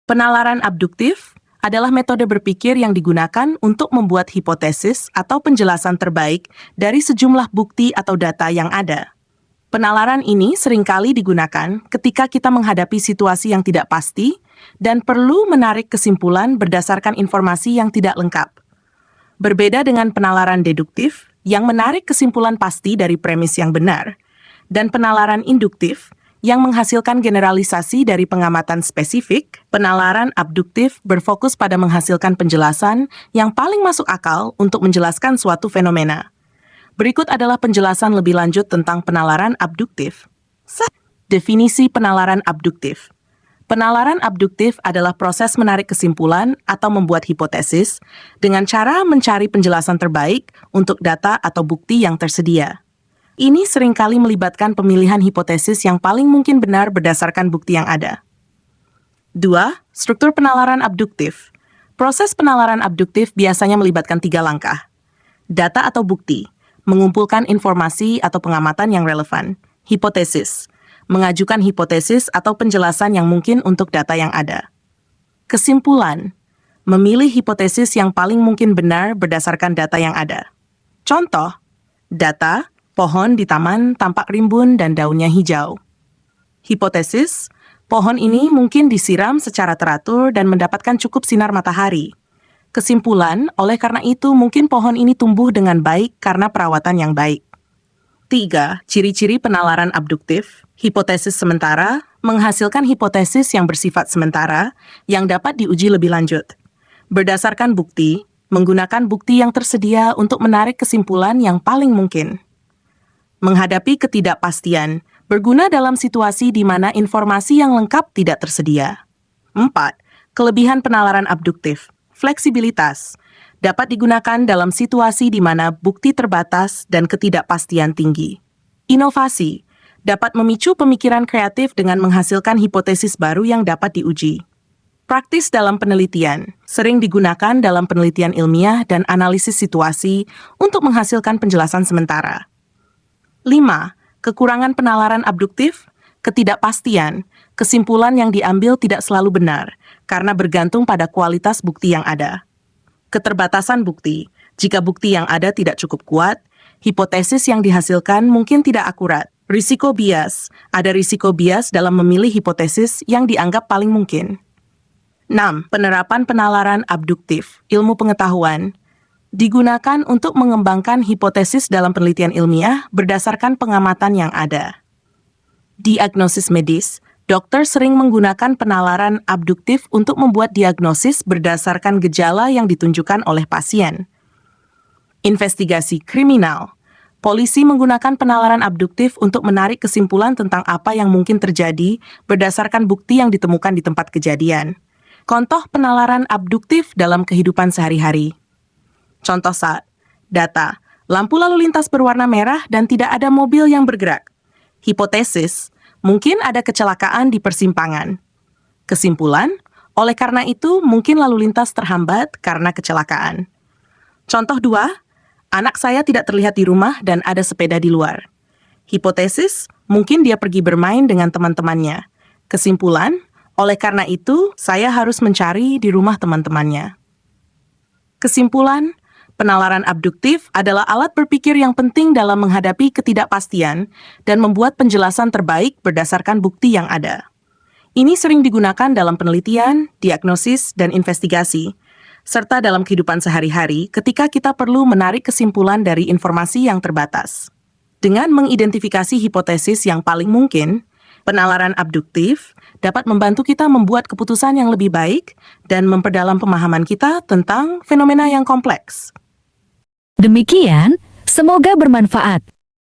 Penalaran abduktif adalah metode berpikir yang digunakan untuk membuat hipotesis atau penjelasan terbaik dari sejumlah bukti atau data yang ada. Penalaran ini seringkali digunakan ketika kita menghadapi situasi yang tidak pasti dan perlu menarik kesimpulan berdasarkan informasi yang tidak lengkap. Berbeda dengan penalaran deduktif yang menarik kesimpulan pasti dari premis yang benar, dan penalaran induktif yang menghasilkan generalisasi dari pengamatan spesifik, penalaran abduktif berfokus pada menghasilkan penjelasan yang paling masuk akal untuk menjelaskan suatu fenomena. Berikut adalah penjelasan lebih lanjut tentang penalaran abduktif. Definisi penalaran abduktif. Penalaran abduktif adalah proses menarik kesimpulan atau membuat hipotesis dengan cara mencari penjelasan terbaik untuk data atau bukti yang tersedia. Ini seringkali melibatkan pemilihan hipotesis yang paling mungkin benar berdasarkan bukti yang ada. 2. Struktur penalaran abduktif. Proses penalaran abduktif biasanya melibatkan 3 langkah. Data atau bukti, mengumpulkan informasi atau pengamatan yang relevan. Hipotesis, mengajukan hipotesis atau penjelasan yang mungkin untuk data yang ada. Kesimpulan, memilih hipotesis yang paling mungkin benar berdasarkan data yang ada. Contoh, data, pohon di taman tampak rimbun dan daunnya hijau. Hipotesis, pohon ini mungkin disiram secara teratur dan mendapatkan cukup sinar matahari. Kesimpulan, oleh karena itu mungkin pohon ini tumbuh dengan baik karena perawatan yang baik. 3. Ciri-ciri penalaran abduktif. Hipotesis sementara menghasilkan hipotesis yang bersifat sementara yang dapat diuji lebih lanjut. Berdasarkan bukti, menggunakan bukti yang tersedia untuk menarik kesimpulan yang paling mungkin. Menghadapi ketidakpastian, berguna dalam situasi di mana informasi yang lengkap tidak tersedia. 4. Kelebihan penalaran abduktif. Fleksibilitas. Dapat digunakan dalam situasi di mana bukti terbatas dan ketidakpastian tinggi. Inovasi. Dapat memicu pemikiran kreatif dengan menghasilkan hipotesis baru yang dapat diuji. Praktis dalam penelitian. Sering digunakan dalam penelitian ilmiah dan analisis situasi untuk menghasilkan penjelasan sementara. 5. Kekurangan penalaran abduktif, ketidakpastian, kesimpulan yang diambil tidak selalu benar, karena bergantung pada kualitas bukti yang ada. Keterbatasan bukti, jika bukti yang ada tidak cukup kuat, hipotesis yang dihasilkan mungkin tidak akurat. Risiko bias, ada risiko bias dalam memilih hipotesis yang dianggap paling mungkin. 6. Penerapan penalaran abduktif, ilmu pengetahuan, digunakan untuk mengembangkan hipotesis dalam penelitian ilmiah berdasarkan pengamatan yang ada. Diagnosis medis, dokter sering menggunakan penalaran abduktif untuk membuat diagnosis berdasarkan gejala yang ditunjukkan oleh pasien. Investigasi kriminal, polisi menggunakan penalaran abduktif untuk menarik kesimpulan tentang apa yang mungkin terjadi berdasarkan bukti yang ditemukan di tempat kejadian. Contoh penalaran abduktif dalam kehidupan sehari-hari. Contoh saat, data, lampu lalu lintas berwarna merah dan tidak ada mobil yang bergerak. Hipotesis, mungkin ada kecelakaan di persimpangan. Kesimpulan, oleh karena itu mungkin lalu lintas terhambat karena kecelakaan. Contoh 2, anak saya tidak terlihat di rumah dan ada sepeda di luar. Hipotesis, mungkin dia pergi bermain dengan teman-temannya. Kesimpulan, oleh karena itu saya harus mencari di rumah teman-temannya. Kesimpulan, penalaran abduktif adalah alat berpikir yang penting dalam menghadapi ketidakpastian dan membuat penjelasan terbaik berdasarkan bukti yang ada. Ini sering digunakan dalam penelitian, diagnosis, dan investigasi, serta dalam kehidupan sehari-hari ketika kita perlu menarik kesimpulan dari informasi yang terbatas. Dengan mengidentifikasi hipotesis yang paling mungkin, penalaran abduktif dapat membantu kita membuat keputusan yang lebih baik dan memperdalam pemahaman kita tentang fenomena yang kompleks. Demikian, semoga bermanfaat.